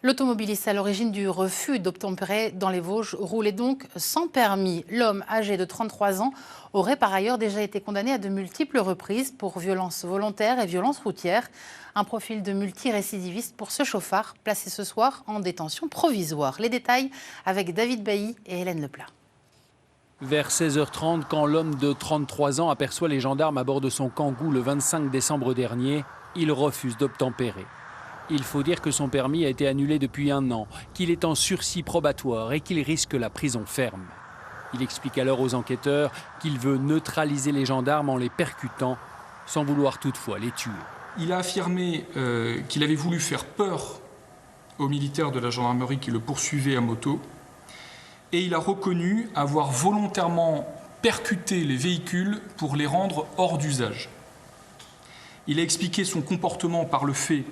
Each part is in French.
L'automobiliste à l'origine du refus d'obtempérer dans les Vosges roulait donc sans permis. L'homme âgé de 33 ans aurait par ailleurs déjà été condamné à de multiples reprises pour violences volontaires et violences routières. Un profil de multirécidiviste pour ce chauffard placé ce soir en détention provisoire. Les détails avec David Bailly et Hélène Leplat. Vers 16h30, quand l'homme de 33 ans aperçoit les gendarmes à bord de son Kangoo le 25 décembre dernier, il refuse d'obtempérer. Il faut dire que son permis a été annulé depuis 1 an, qu'il est en sursis probatoire et qu'il risque la prison ferme. Il explique alors aux enquêteurs qu'il veut neutraliser les gendarmes en les percutant, sans vouloir toutefois les tuer. Il a affirmé qu'il avait voulu faire peur aux militaires de la gendarmerie qui le poursuivaient à moto, et il a reconnu avoir volontairement percuté les véhicules pour les rendre hors d'usage. Il a expliqué son comportement par le fait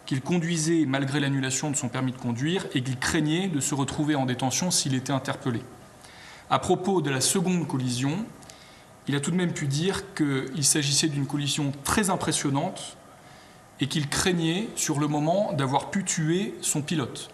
qu'il conduisait malgré l'annulation de son permis de conduire et qu'il craignait de se retrouver en détention s'il était interpellé. À propos de la seconde collision, il a tout de même pu dire qu'il s'agissait d'une collision très impressionnante et qu'il craignait sur le moment d'avoir pu tuer son pilote.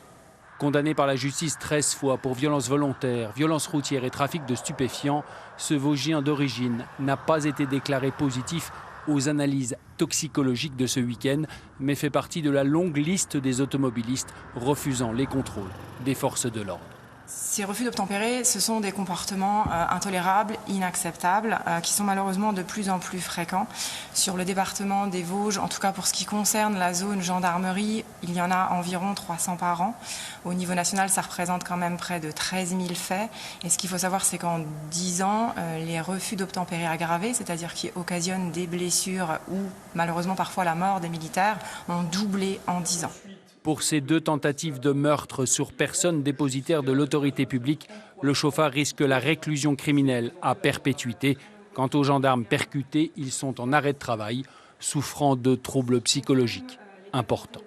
Condamné par la justice 13 fois pour violences volontaires, violences routières et trafic de stupéfiants, ce Vosgien d'origine n'a pas été déclaré positif aux analyses toxicologiques de ce week-end, mais fait partie de la longue liste des automobilistes refusant les contrôles des forces de l'ordre. Ces refus d'obtempérer, ce sont des comportements intolérables, inacceptables, qui sont malheureusement de plus en plus fréquents. Sur le département des Vosges, en tout cas pour ce qui concerne la zone gendarmerie, il y en a environ 300 par an. Au niveau national, ça représente quand même près de 13 000 faits. Et ce qu'il faut savoir, c'est qu'en 10 ans, les refus d'obtempérer aggravés, c'est-à-dire qui occasionnent des blessures ou malheureusement parfois la mort des militaires, ont doublé en 10 ans. Pour ces 2 tentatives de meurtre sur personne dépositaire de l'autorité publique, le chauffard risque la réclusion criminelle à perpétuité. Quant aux gendarmes percutés, ils sont en arrêt de travail, souffrant de troubles psychologiques importants.